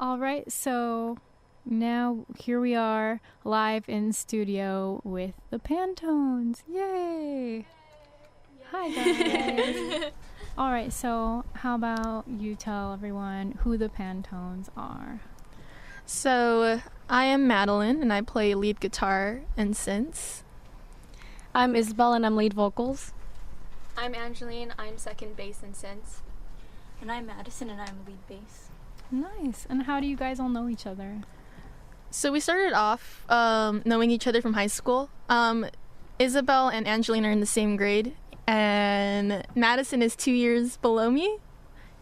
All right, so now here we are live in studio with the Pantones. Yay! Hi guys. All right, so how about you tell everyone who the Pantones are? So I am Madeline and I play lead guitar and synths. I'm Isabel and I'm lead vocals. I'm Angeline, I'm second bass and synths. And I'm Madison and I'm lead bass. Nice. And how do you guys all know each other? So we started off knowing each other from high school. Isabel and Angeline are in the same grade, and Madison is 2 years below me,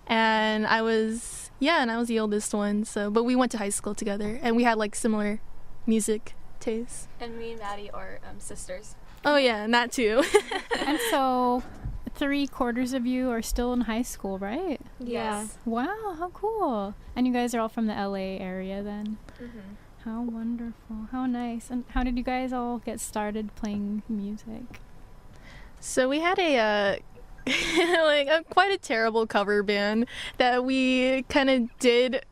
and I was the oldest one. But we went to high school together, and we had like similar music tastes. And me and Maddie are sisters. Oh yeah, and that too. And so 3/4 of you are still in high school, right? Yes. Wow, how cool. And you guys are all from the LA area then? Mm-hmm. How wonderful. How nice. And how did you guys all get started playing music? So we had a quite a terrible cover band that we kind of did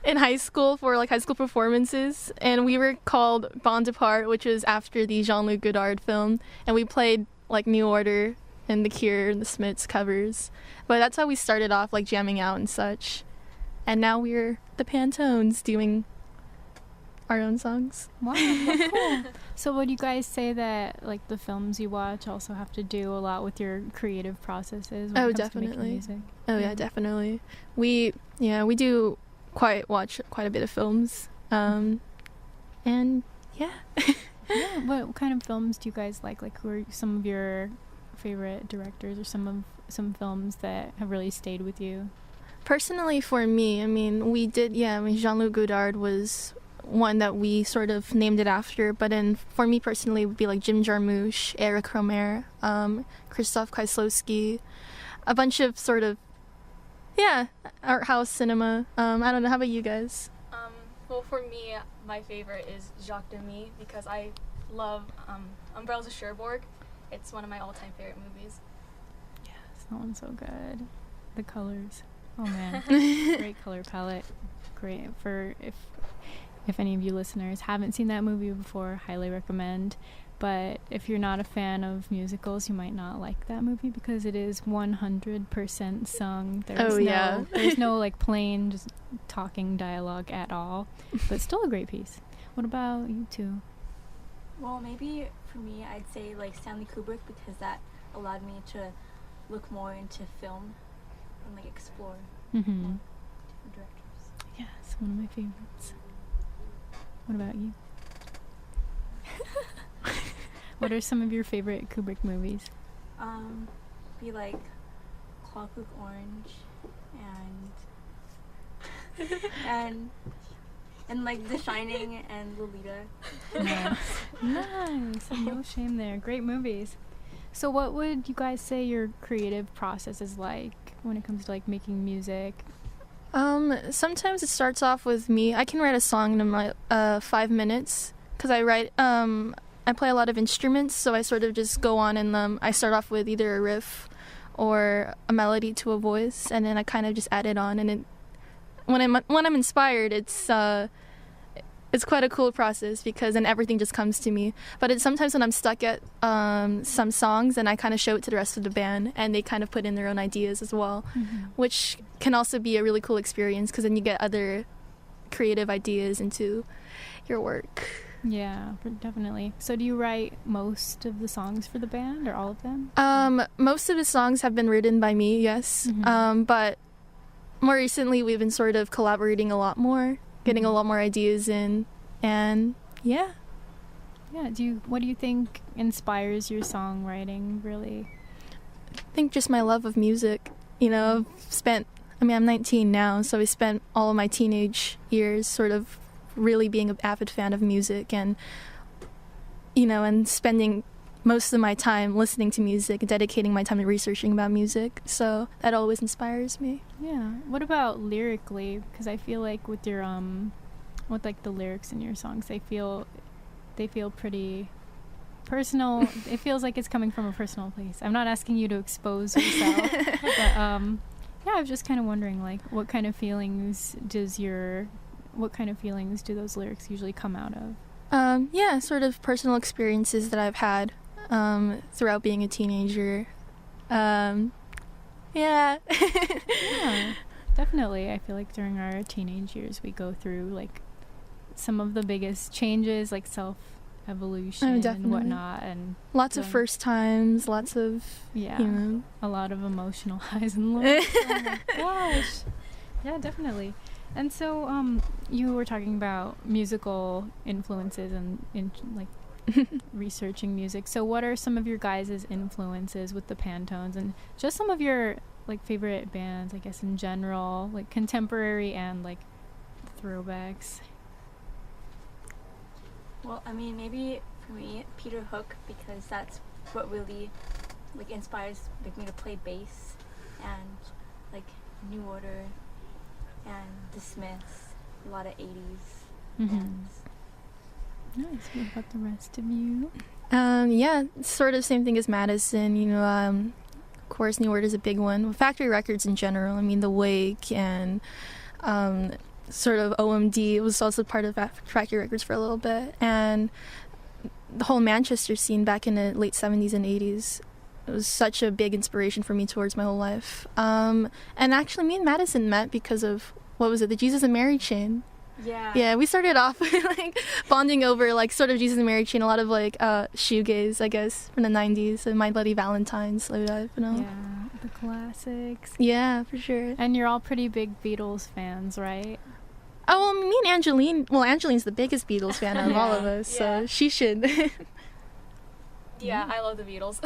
in high school for like high school performances, and we were called Bond Apart, which was after the Jean-Luc Godard film, and we played like New Order and The Cure and the Smiths covers. But that's how we started off, like jamming out and such. And now we're the Pantones doing our own songs. Wow, how cool. So would you guys say that like the films you watch also have to do a lot with your creative processes when it comes to making music? Oh yeah, definitely. We do watch quite a bit of films. And yeah. Yeah, what kind of films do you guys like? Like, who are some of your favorite directors or some films that have really stayed with you? Personally, for me, Jean-Luc Godard was one that we sort of named it after, but then for me personally it would be like Jim Jarmusch, Eric Romer, Krzysztof Kieslowski, a bunch of sort of art house cinema. I don't know, how about you guys? Well, for me, my favorite is Jacques Demy because I love Umbrellas of Cherbourg. It's one of my all-time favorite movies. Yes, that one's so good. The colors. Oh man, great color palette. Great for if any of you listeners haven't seen that movie before, highly recommend. But if you're not a fan of musicals, you might not like that movie because it is 100% sung. There's no like plain just talking dialogue at all, but still a great piece. What about you two? Well, maybe for me, I'd say like Stanley Kubrick because that allowed me to look more into film and like explore different directors. Yes, one of my favorites. What about you? What are some of your favorite Kubrick movies? Be like Clockwork Orange and like The Shining and Lolita. Nice. No shame there. Great movies. So what would you guys say your creative process is like when it comes to like making music? Sometimes it starts off with me. I can write a song in like 5 minutes because I play a lot of instruments, so I sort of just go on and I start off with either a riff or a melody to a voice, and then I kind of just add it on. And when I'm inspired, it's quite a cool process because then everything just comes to me. But it's sometimes when I'm stuck at some songs, and I kind of show it to the rest of the band, and they kind of put in their own ideas as well, which can also be a really cool experience because then you get other creative ideas into your work. Yeah, definitely. So do you write most of the songs for the band or all of them? Most of the songs have been written by me, yes. But more recently we've been sort of collaborating a lot more, getting a lot more ideas in, and yeah. Yeah, what do you think inspires your songwriting, really? I think just my love of music. I'm 19 now, so I spent all of my teenage years sort of really being an avid fan of music and spending most of my time listening to music and dedicating my time to researching about music, so that always inspires me. Yeah. What about lyrically? Because I feel like with your with like the lyrics in your songs, they feel pretty personal. It feels like it's coming from a personal place. I'm not asking you to expose yourself, but Yeah, I was just kind of wondering, like, what kind of feelings do those lyrics usually come out of? Yeah, sort of personal experiences that I've had throughout being a teenager. Yeah. Yeah, definitely. I feel like during our teenage years, we go through, like, some of the biggest changes, like self-evolution and whatnot. And lots of first times, lots of, a lot of emotional highs and lows. Oh my gosh. Yeah, definitely. And so you were talking about musical influences and like researching music. So what are some of your guys' influences with the Pantones, and just some of your like favorite bands, I guess, in general, like contemporary and like throwbacks? Well, I mean, maybe for me, Peter Hook, because that's what really like inspires like me to play bass, and like New Order and The Smiths, a lot of 80s bands. Nice. What about the rest of you? Yeah, sort of same thing as Madison. Of course, New Order is a big one. Factory Records in general. I mean, The Wake and sort of OMD was also part of Factory Records for a little bit. And the whole Manchester scene back in the late 70s and 80s. It was such a big inspiration for me towards my whole life. And actually, me and Madison met because of, the Jesus and Mary chain. Yeah, we started off like bonding over like sort of Jesus and Mary chain, a lot of like shoegaze, I guess, from the 90s, and My Bloody Valentine, Slow Dive, Yeah, the classics. Yeah, for sure. And you're all pretty big Beatles fans, right? Oh, well, me and Angeline, Angeline's the biggest Beatles fan out of all of us, so she should. Yeah, I love the Beatles.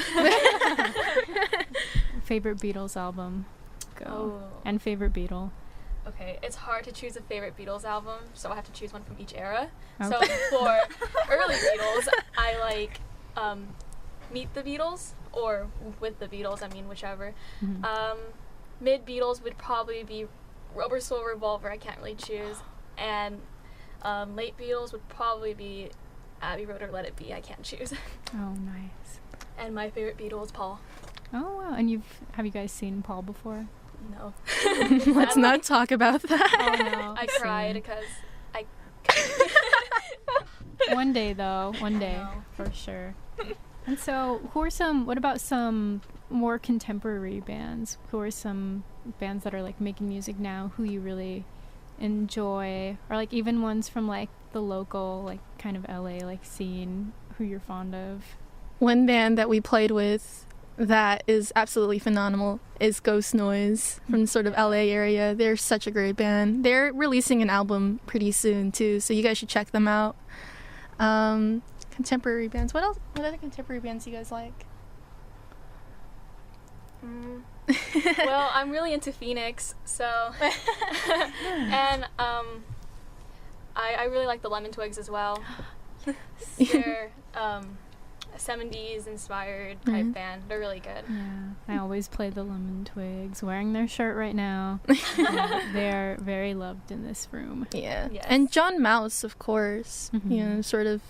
Favorite Beatles album? Go. Oh. And favorite Beatle? Okay, it's hard to choose a favorite Beatles album, so I have to choose one from each era. Okay. So for early Beatles, I like Meet the Beatles, or With the Beatles, I mean, whichever. Mm-hmm. Mid Beatles would probably be Rubber Soul Revolver, I can't really choose. And late Beatles would probably be Abbey Road or Let It Be, I can't choose. Oh, nice. And my favorite Beatle is Paul. Oh, wow. And have you guys seen Paul before? No. Let's not talk about that. Oh, no. I cried because I... One day, though. One day, for sure. And so, what about some more contemporary bands? Who are some bands that are, like, making music now who you really enjoy? Or, like, even ones from, like, the local, like, kind of LA, like, scene, who you're fond of? One band that we played with that is absolutely phenomenal is Ghost Noise from sort of LA area. They're such a great band. They're releasing an album pretty soon too, so you guys should check them out. Contemporary bands. What other contemporary bands do you guys like? Well, I'm really into Phoenix, so and I really like the Lemon Twigs as well. They're 70s inspired type band. They're really good. Yeah, I always play the Lemon Twigs, wearing their shirt right now. They're very loved in this room. Yeah. Yes. And John Mouse, of course, sort of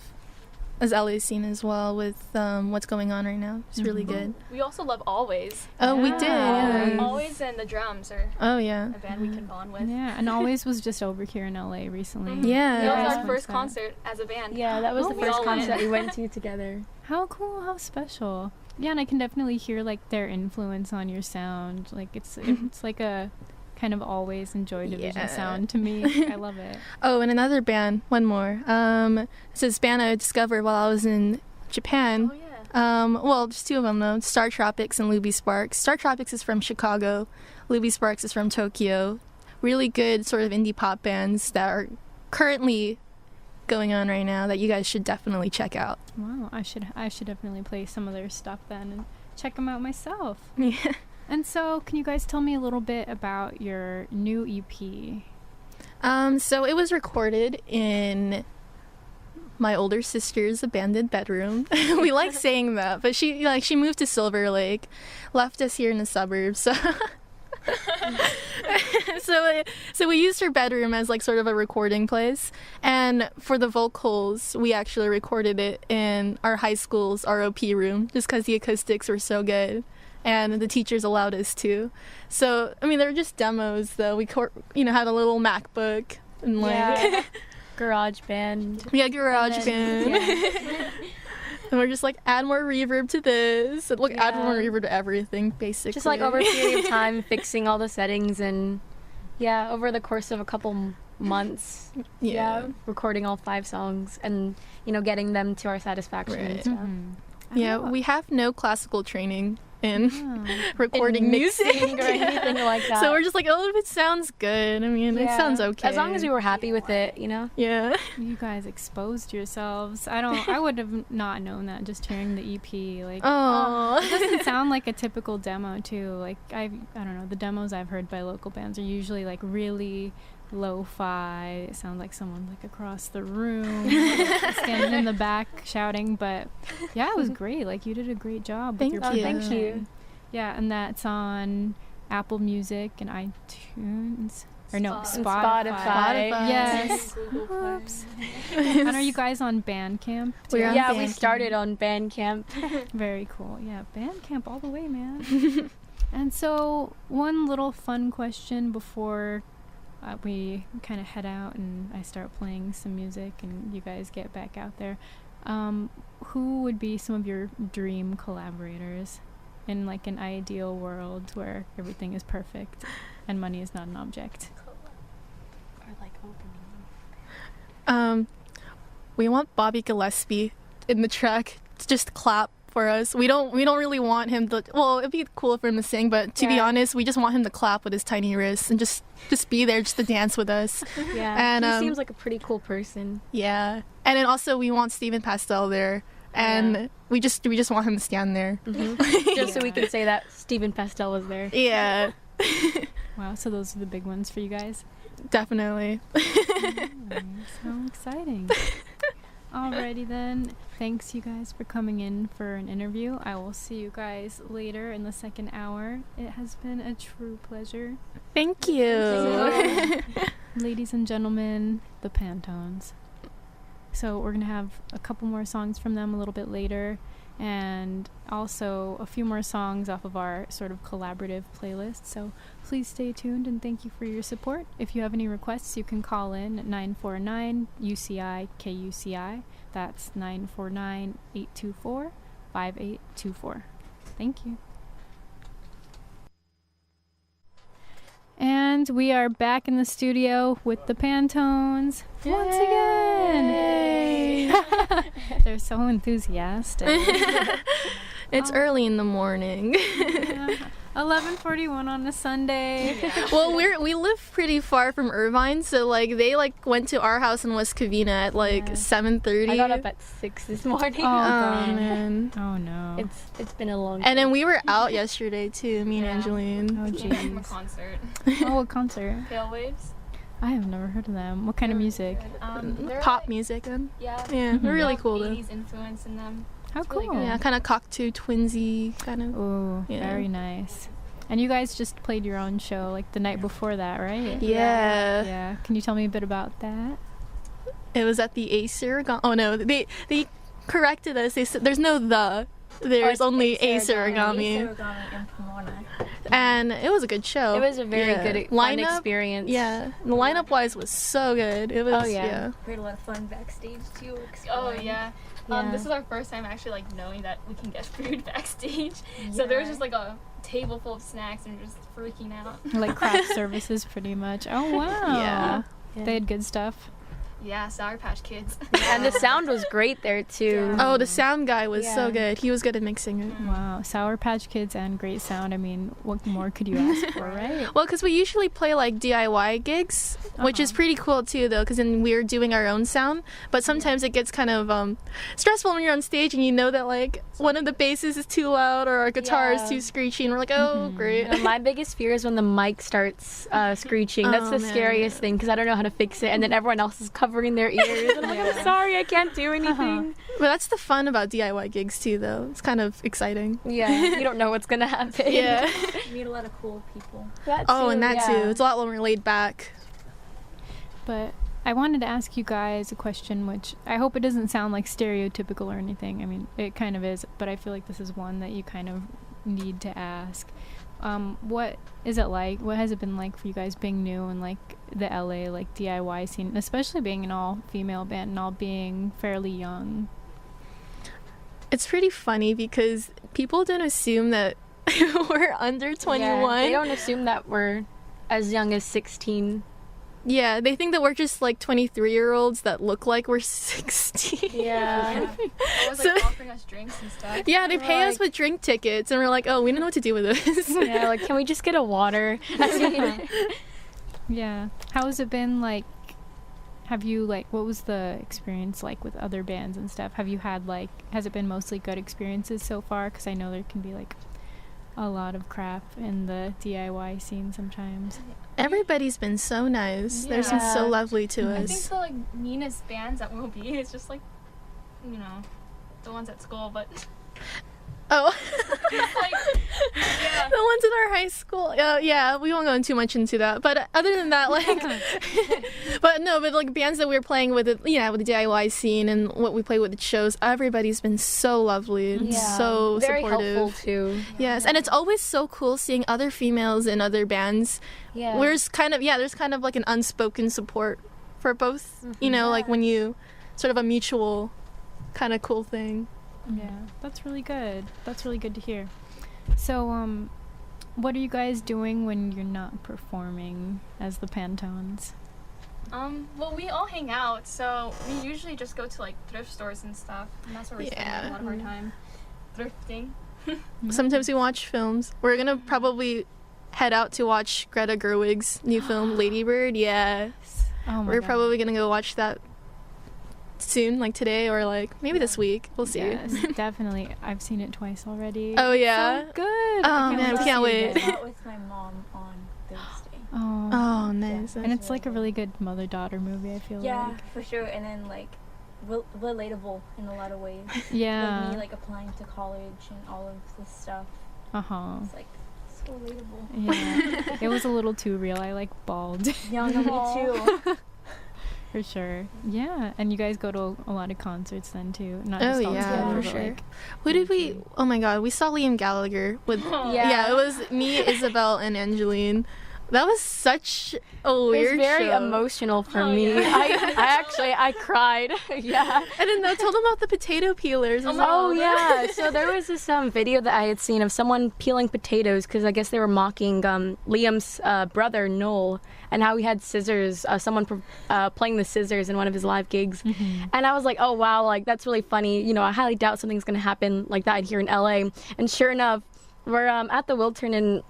as LA scene as well with what's going on right now. It's really good. We also love Always. Oh, we did. Yeah. Always and the drums are a band we can bond with. Yeah, and Always was just over here in LA recently. Yeah. That was our Yeah. first concert as a band. Yeah, that was the we first all concert went. we went to together. How cool, how special. Yeah, and I can definitely hear like their influence on your sound. Like it's like a kind of Always and Joy Division sound to me. I love it. Oh, and another band, one more. It's this band I discovered while I was in Japan. Oh, yeah. Well, just two of them though. Star Tropics and Luby Sparks. Star Tropics is from Chicago. Luby Sparks is from Tokyo. Really good sort of indie pop bands that are currently going on right now that you guys should definitely check out. Wow, I should definitely play some of their stuff then and check them out myself. Yeah. And so, can you guys tell me a little bit about your new EP? So it was recorded in my older sister's abandoned bedroom. We like saying that, but she moved to Silver Lake, left us here in the suburbs. So we used her bedroom as like sort of a recording place, and for the vocals we actually recorded it in our high school's ROP room just because the acoustics were so good. and the teachers allowed us to. So, I mean, they were just demos, though. We, had a little MacBook and Garage band. Yeah, garage band. Yeah. And we're just like, add more reverb to this. And add more reverb to everything, basically. Just like over a period of time, fixing all the settings, and over the course of a couple months, recording all 5 songs and, getting them to our satisfaction and stuff. Mm-hmm. Yeah, we have no classical training in recording music or anything like that. So we're just like, if it sounds good, I mean, it sounds okay. As long as we were happy with it, Yeah. You guys exposed yourselves. I would have not known that just hearing the EP. Like, it doesn't sound like a typical demo too. Like I don't know, the demos I've heard by local bands are usually like really lo-fi. It sounds like someone like across the room standing in the back shouting, but it was great. Like, you did a great job with your production. Thank you. Yeah, and that's on Apple Music and iTunes, or no, Spotify. Yes. Oops. And are you guys on Bandcamp too? We started on Bandcamp. Very cool. Yeah, Bandcamp all the way, man. And so one little fun question before we kind of head out and I start playing some music and you guys get back out there. Who would be some of your dream collaborators in like an ideal world where everything is perfect and money is not an object? Or like opening. We want Bobby Gillespie in the track to just clap for us. We don't really want him to, it'd be cool for him to sing, but to be honest, we just want him to clap with his tiny wrists and just be there just to dance with us. And he seems like a pretty cool person. Yeah. And then also we want Stephen Pastel there, and we just want him to stand there. Just so we can say that Stephen Pastel was there. Yeah. Wow, so those are the big ones for you guys? Definitely. So exciting. Alrighty then. Thanks you guys for coming in for an interview. I will see you guys later in the second hour. It has been a true pleasure. Thank you. Ladies and gentlemen, the Pantones. So we're going to have a couple more songs from them a little bit later, and also a few more songs off of our sort of collaborative playlist. So please stay tuned and thank you for your support. If you have any requests, you can call in at 949-UCI-KUCI. That's 949-824-5824. Thank you. And we are back in the studio with the Pantones once again. Yay. They're so enthusiastic. It's early in the morning. 11:41 on a Sunday. Well, we live pretty far from Irvine, so they went to our house in West Covina at 7:30. I got up at 6 this morning. Oh man. Oh no. It's been a long. And then we were out yesterday too, me and Angeline. Oh From a jeez. concert. Oh, what concert? Pale Waves. I have never heard of them. What kind of music? They're Pop music then. Yeah. Yeah, they're really cool though. 80s influence in them. How It's cool. really good. Yeah, kind of cocktail twinsy kind of. Oh, Yeah. very nice. And you guys just played your own show the night before that, right? Yeah. Yeah. Can you tell me a bit about that? It was at the Ace Origami. Oh no, they corrected us. They said there's no the. There's only Ace Origami. Origami in Pomona. And it was a good show. It was a very good fun lineup experience. Yeah, the lineup wise was so good. It was. Yeah. We had a lot of fun backstage too. Oh exploring. yeah. Yeah. This is our first time actually knowing that we can get food backstage. So there was just a table full of snacks and we're just freaking out. Like craft services, pretty much. Oh wow. Yeah. They had good stuff. Yeah, Sour Patch Kids. And the sound was great there too. Yeah. Oh, the sound guy was so Yeah. good. He was good at mixing it. Wow. Sour Patch Kids and great sound. I mean, what more could you ask for, right? Well, because we usually play DIY gigs, which is pretty cool too, though, because then we're doing our own sound. But sometimes it gets kind of stressful when you're on stage and you know that one of the basses is too loud or our guitar is too screechy, and we're like, oh, great. My biggest fear is when the mic starts screeching. That's Oh, the man. scariest thing because I don't know how to fix it, and then everyone else is covering their ears. And I'm like, I'm sorry, I can't do anything. But that's the fun about DIY gigs too, though. It's kind of exciting. Yeah, you don't know what's gonna happen. Yeah. We meet a lot of cool people. That Oh, too, and that yeah. too. It's a lot more laid back. But I wanted to ask you guys a question, which I hope it doesn't sound like stereotypical or anything. I mean, it kind of is, but I feel like this is one that you kind of need to ask. What is it like? What has it been like for you guys being new in like the LA like DIY scene, especially being an all-female band and all being fairly young? It's pretty funny because people don't assume that we're under 21. Yeah, they don't assume that we're as young as 16. Yeah, they think that we're just like 23-year-olds that look like we're 16. Yeah. I was like offering us drinks and stuff. Yeah, they pay us with drink tickets, and we're like, oh, we don't know what to do with this. Yeah, like, can we just get a water? Yeah. How has it been like? Have you like? What was the experience like with other bands and stuff? Have you had like? Has it been mostly good experiences so far? Because I know there can be like a lot of crap in the DIY scene sometimes. Everybody's been so nice. Yeah. They're been so lovely to I us. think the like meanest bands that will be is just like, you know, the ones at school, but Oh. like, yeah. The ones in our high school. Yeah, we won't go too much into that. But other than that, like, but like bands that we're playing with, with the DIY scene and what we play with at shows, everybody's been so lovely and so very supportive. helpful too. Yes, and it's always so cool seeing other females in other bands. Yeah. There's kind of like an unspoken support for both. You know, like when you sort of a mutual kind of cool thing. Yeah, that's really good. That's really good to hear. So, what are you guys doing when you're not performing as the Pantones? Well, we all hang out, so we usually just go to like thrift stores and stuff, and that's where we spend a lot of our time thrifting. Sometimes we watch films. We're gonna probably head out to watch Greta Gerwig's new film, Lady Bird. Yeah, Oh my we're God. probably gonna go watch that soon, like today or like maybe this week. We'll see. Yes, definitely. I've seen it twice already. Oh yeah. So good. Oh man, we can't wait. I saw it with my mom on Thursday. Oh, Nice. and it's like a really good mother-daughter movie, I feel Yeah, like. for sure. And then like relatable in a lot of ways. Yeah. Like me like applying to college and all of this stuff. Uh-huh. It's like so relatable. Yeah. It was a little too real. I like bawled. Yeah, no, me too. For sure. Yeah. And you guys go to a lot of concerts then too. Not Oh, just all yeah, together, for but, sure. like, Who did we? Oh my God, we saw Liam Gallagher with. Yeah, it was me, Isabel, and Angeline. That was such a weird It was very show. emotional for me. I cried. Yeah. I didn't know. Tell them about the potato peelers. As Oh well. yeah. So there was this video that I had seen of someone peeling potatoes because I guess they were mocking Liam's brother Noel and how he had scissors. Someone playing the scissors in one of his live gigs, and I was like, oh wow, like that's really funny. You know, I highly doubt something's gonna happen like that here in LA. And sure enough, we're at the Wiltern and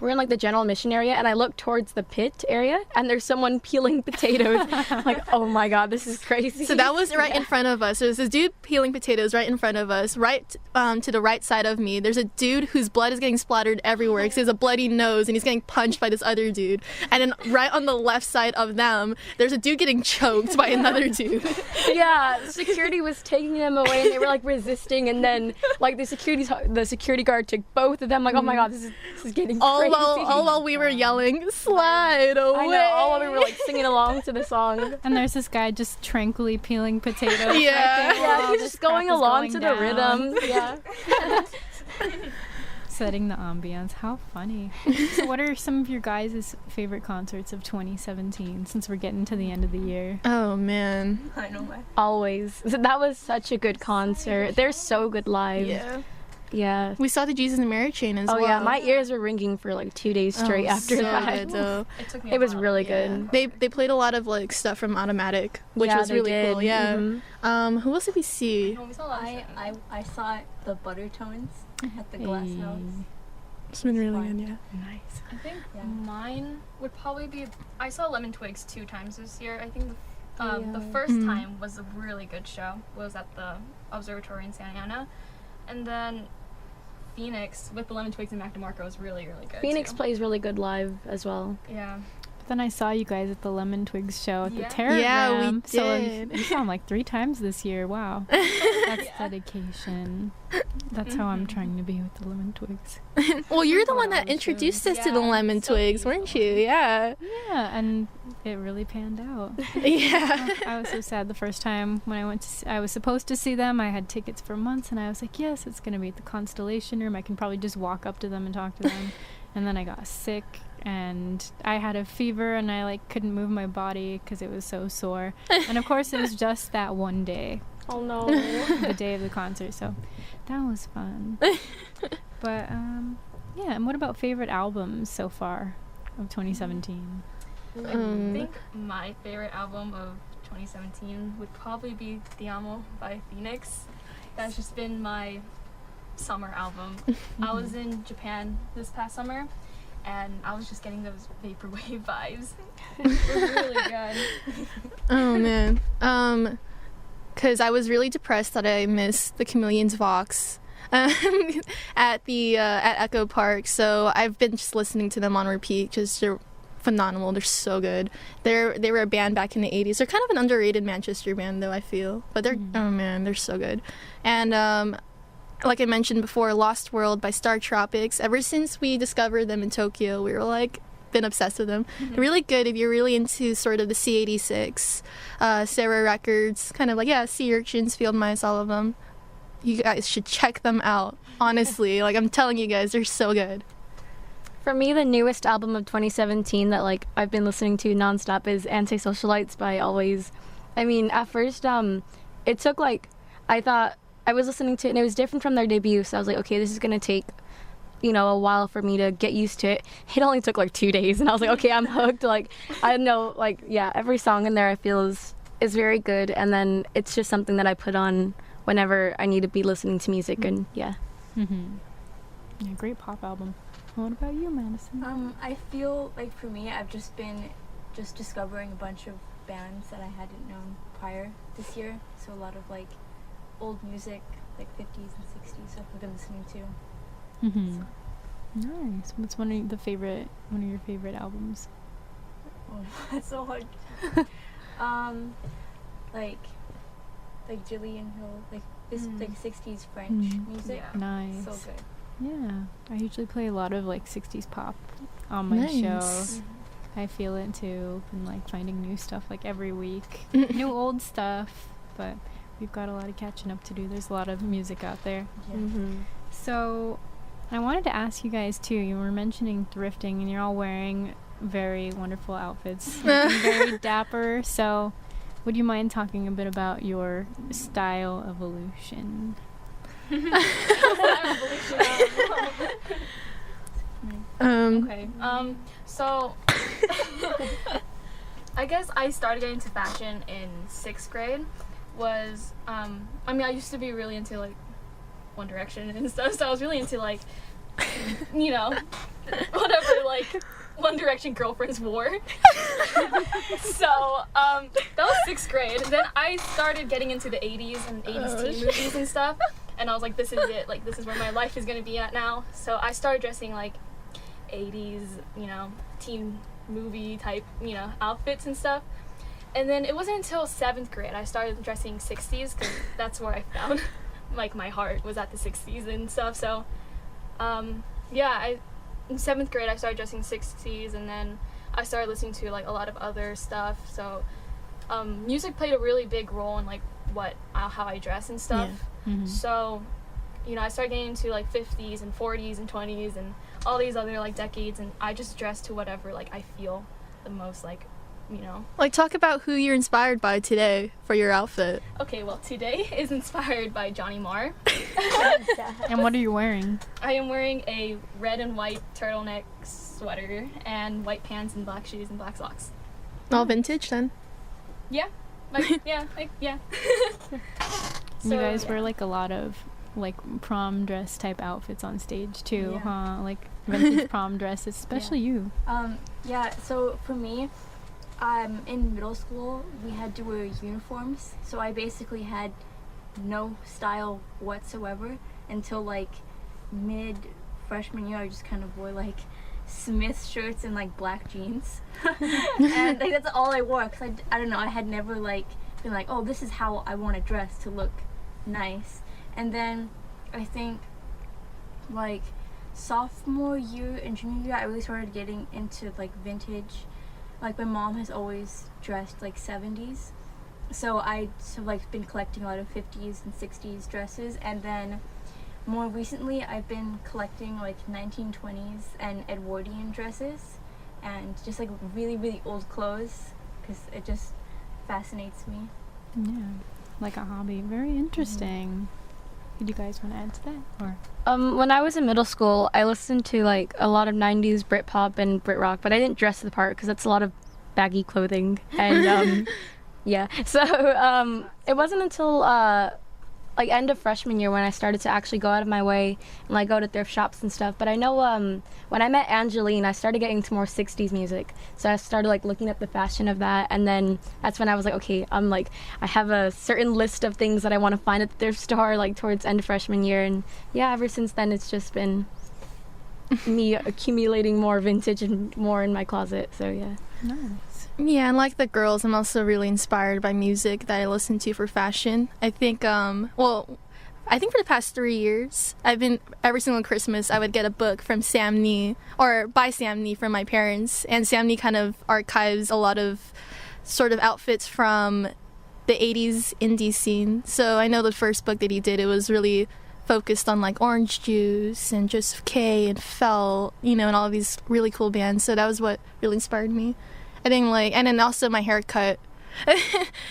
we're in like the general admission area, and I look towards the pit area, and there's someone peeling potatoes. Like, oh my God, this is crazy. So that was right in front of us. There was this dude peeling potatoes right in front of us, right to the right side of me. There's a dude whose blood is getting splattered everywhere because he has a bloody nose, and he's getting punched by this other dude. And then right on the left side of them, there's a dude getting choked by another dude. Yeah, security was taking them away, and they were like resisting, and then like the security guard took both of them. Like, oh my God, this is getting crazy. All while we were yelling, slide away. I know, all while we were like singing along to the song. And there's this guy just tranquilly peeling potatoes. Yeah. right there Yeah, while he's this just crap going is along to going the down. rhythm. Yeah. Setting the ambiance. How funny. So what are some of your guys' favorite concerts of 2017 since we're getting to the end of the year? Oh man. I know my. Always. That was such a good concert. They're so good live. Yeah. Yeah. We saw the Jesus and Mary chain as Oh well. yeah, my ears were ringing for like 2 days straight after so that. Good, though. It took me. It a was while. really Yeah. good. They played a lot of like stuff from Automatic, which Yeah, was they really did. cool. Yeah. Mhm. Who else did we see? No, we saw a lot of shit. I saw the Buttertones at the Glass Hey. House. It's been really Fun. good. Yeah. Nice. I think Yeah. mine would probably be. I saw Lemon Twigs 2 times this year. I think the Yeah. first time was a really good show. Was at the Observatory in Santa Ana, and then Phoenix with the Lemon Twigs and Mac DeMarco was really really good. Phoenix too. plays really good live as well. Yeah. Then I saw you guys at the Lemon Twigs show at the Yeah. Terragram. Yeah, we So did. you saw them like 3 times this year. Wow. That's dedication. That's how I'm trying to be with the Lemon Twigs. Well, you're the Wow, one that it was introduced really- us to the Yeah, Lemon so Twigs, weren't you? Yeah. Yeah, and it really panned out. Yeah. I was so sad the first time when I went to I was supposed to see them. I had tickets for months, and I was like, yes, it's going to be at the Constellation Room. I can probably just walk up to them and talk to them. And then I got sick, and I had a fever, and I like couldn't move my body because it was so sore. And of course, it was just that one day, Oh no. the day of the concert. So that was fun. But yeah. And what about favorite albums so far of 2017? I think my favorite album of 2017 would probably be Te Amo by Phoenix. That's just been my summer album. I was in Japan this past summer, and I was just getting those vaporwave vibes. It was really good. Oh man. Cause I was really depressed that I missed the Chameleons Vox at Echo Park. So I've been just listening to them on repeat because they're phenomenal. They're so good. They were a band back in the 80s. They're kind of an underrated Manchester band though, I feel. But they're oh man, they're so good. And like I mentioned before, Lost World by Star Tropics. Ever since we discovered them in Tokyo, we were like been obsessed with them. They're really good if you're really into sort of the C86, Sarah Records, kind of like Sea Urchins, Field Mice, all of them. You guys should check them out. Honestly, like I'm telling you guys, they're so good. For me, the newest album of 2017 that like I've been listening to nonstop is Antisocialites by Always. I mean, at first, it took like, I thought I was listening to it and it was different from their debut, so I was like, okay, this is gonna take, a while for me to get used to it. It only took like 2 days, and I was like, okay, I'm hooked. Like, I know, every song in there I feel is very good, and then it's just something that I put on whenever I need to be listening to music, and yeah. Yeah, great pop album. What about you, Madison? I feel like for me, I've just been discovering a bunch of bands that I hadn't known prior this year. So a lot of like old music, like 50s and 60s stuff I've been listening to. Nice. What's one of your favorite albums? Oh, that's so hard. like Jillian Hill, like this like 60s French music. Yeah. Nice. So good. Yeah, I usually play a lot of like 60s pop on my show. I feel it too, and like finding new stuff like every week, new old stuff, but we've got a lot of catching up to do. There's a lot of music out there. Yeah. So I wanted to ask you guys too, you were mentioning thrifting and you're all wearing very wonderful outfits, looking very dapper, so would you mind talking a bit about your style evolution? Okay. So I guess I started getting into fashion in 6th grade. I used to be really into like One Direction and stuff, so I was really into like, whatever like One Direction girlfriends wore. So that was 6th grade. Then I started getting into the 80s and 80s teen movies and stuff, and I was like, this is it. Like, this is where my life is gonna be at now. So I started dressing like 80s, teen movie type, outfits and stuff. And then it wasn't until 7th grade I started dressing 60s, because that's where I found like my heart was at the 60s and stuff. So in 7th grade I started dressing 60s, and then I started listening to like a lot of other stuff. So music played a really big role in like how I dress and stuff. So I started getting into like 50s and 40s and 20s and all these other like decades, and I just dress to whatever like I feel the most like. Like, talk about who you're inspired by today for your outfit. Okay, well, today is inspired by Johnny Marr. And what are you wearing? I am wearing a red and white turtleneck sweater and white pants and black shoes and black socks. All vintage then? Yeah. Yeah. You guys wear like a lot of like prom dress type outfits on stage too, huh? Like vintage prom dresses, especially you. So for me, in middle school, we had to wear uniforms, so I basically had no style whatsoever until like mid freshman year. I just kind of wore like Smith shirts and like black jeans. And like that's all I wore, because I don't know, I had never like been like, oh, this is how I want to dress to look nice. And then I think like sophomore year and junior year I really started getting into like vintage. Like my mom has always dressed like 70s, so I have like been collecting a lot of 50s and 60s dresses. And then more recently I've been collecting like 1920s and Edwardian dresses and just like really, really old clothes, because it just fascinates me. Yeah, like a hobby. Very interesting. Did you guys want to add to that? Or When I was in middle school, I listened to like a lot of 90s Britpop and Brit rock, but I didn't dress the part because that's a lot of baggy clothing. And yeah, so it wasn't until like end of freshman year when I started to actually go out of my way and like go to thrift shops and stuff. But I know when I met Angeline, I started getting into more 60s music, so I started like looking up the fashion of that. And then that's when I was like, okay, I have a certain list of things that I want to find at the thrift store like towards end of freshman year. And yeah, ever since then it's just been me accumulating more vintage and more in my closet. So yeah. nice. Yeah, and like the girls, I'm also really inspired by music that I listen to for fashion. I think, I think for the past 3 years, I've been, every single Christmas, I would get a book from Sam Nee, or by Sam Nee from my parents. And Sam Nee kind of archives a lot of sort of outfits from the 80s indie scene. So I know the first book that he did, it was really focused on like Orange Juice and Joseph K and Felt, and all of these really cool bands. So that was what really inspired me. I think and then also my haircut.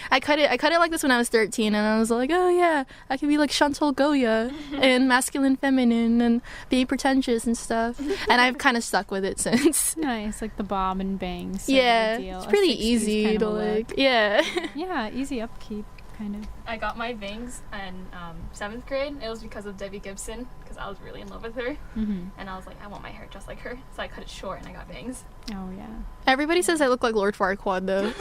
I cut it like this when I was 13, and I was like, oh yeah, I can be like Chantal Goya and masculine, feminine, and be pretentious and stuff. And I've kind of stuck with it since. Nice, like the bob and bangs. Yeah, deal. it's A pretty 60s easy kind to of like. look. Yeah. Yeah, easy upkeep, kind of. I got my bangs in 7th grade. It was because of Debbie Gibson, because I was really in love with her. Mm-hmm. And I was like, I want my hair just like her. So I cut it short and I got bangs. Oh yeah. Everybody says I look like Lord Farquaad though.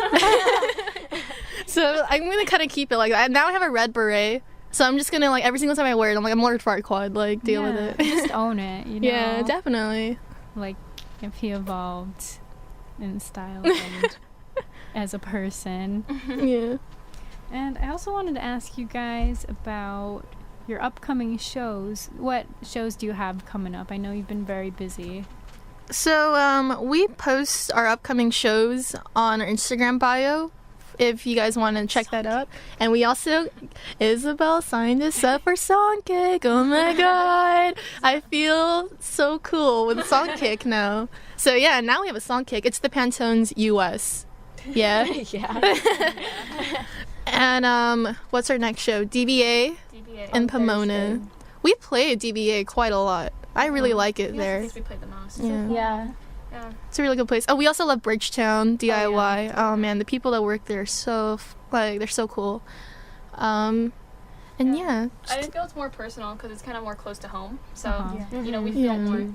So I'm gonna kind of keep it like that. And now I have a red beret, so I'm just gonna like every single time I wear it, I'm like, I'm Lord Farquaad, like deal with it. Just own it, Yeah, definitely. Like if he evolved in style and as a person. Yeah. And I also wanted to ask you guys about your upcoming shows. What shows do you have coming up? I know you've been very busy. So we post our upcoming shows on our Instagram bio, if you guys want to check that out. And we also, Isabel signed us up for Songkick. Oh my god, I feel so cool with Songkick now. So yeah, now we have a Songkick. It's the Pantones US. Yeah. Yeah. And what's our next show? DBA in Pomona. Thursday. We play DBA quite a lot. I really like it there. We played the most. Yeah. Yeah. Yeah. It's a really good place. Oh, we also love Bridgetown DIY. Oh man, the people that work there are so they're so cool. And yeah. I just feel it's more personal because it's kind of more close to home. So, Uh-huh. we feel more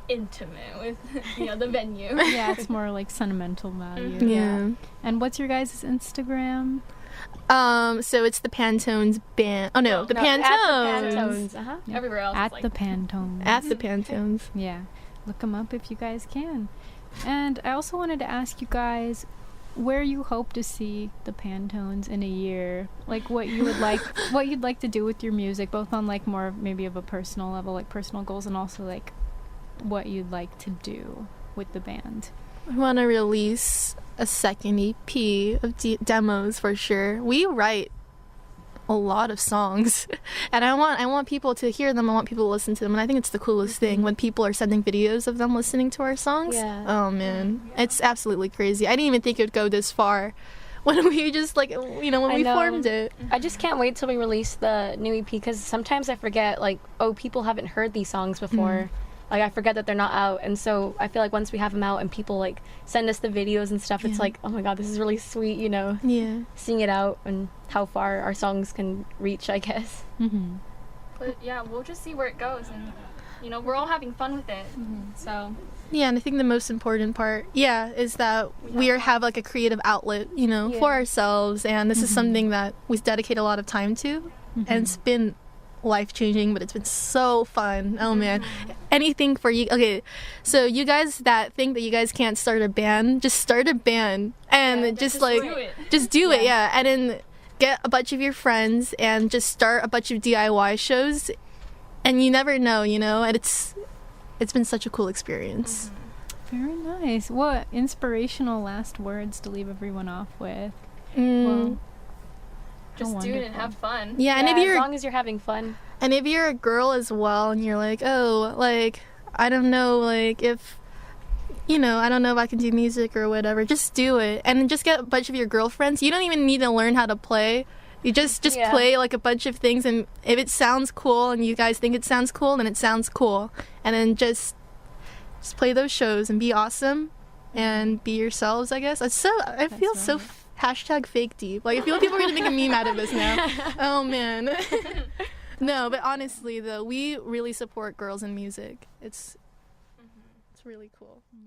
intimate with, the venue. Yeah, it's more like sentimental value. Yeah. And what's your guys' Instagram? So it's the Pantones band. Oh no, the No, Pantones. At the Pantones. Uh-huh. Yeah. Everywhere else At is like the Pantones. At the Pantones. Yeah. Look them up if you guys can. And I also wanted to ask you guys where you hope to see the Pantones in a year. Like what you would like, what you'd like to do with your music, both on like more maybe of a personal level, like personal goals, and also like what you'd like to do with the band. I want to release a second EP of demos for sure. We write a lot of songs, and I want people to hear them. I want people to listen to them, and I think it's the coolest thing when people are sending videos of them listening to our songs. Yeah. Oh man, it's absolutely crazy. I didn't even think it would go this far when we just when we know. formed it. I just can't wait till we release the new EP, because sometimes I forget, people haven't heard these songs before. Like, I forget that they're not out, and so I feel like once we have them out and people send us the videos and stuff, it's like, oh my god, this is really sweet, Yeah. seeing it out and how far our songs can reach, I guess. Mm-hmm. But yeah, we'll just see where it goes, and we're all having fun with it. So Yeah, and I think the most important part, is that we have a creative outlet, for ourselves, and this is something that we dedicate a lot of time to, and it's been life-changing, but it's been so fun. Oh man, anything for you. Okay, so you guys that think that you guys can't start a band, just start a band and just do it, yeah, and then get a bunch of your friends and just start a bunch of DIY shows, and you never know, and it's been such a cool experience. Very nice. What inspirational last words to leave everyone off with? Well, just do it and have fun. yeah, and if as you're long as you're having fun. And if you're a girl as well and you're like, oh, like, I don't know, like, if, I don't know if I can do music or whatever, just do it. And just get a bunch of your girlfriends. You don't even need to learn how to play. You just play, like, a bunch of things, and if it sounds cool and you guys think it sounds cool, then it sounds cool. And then just play those shows and be awesome and be yourselves, I guess. I feel so hashtag fake deep. Like, I feel people are going to make a meme out of this now. Oh, man. No, but honestly, though, we really support girls in music. It's really cool. Yeah.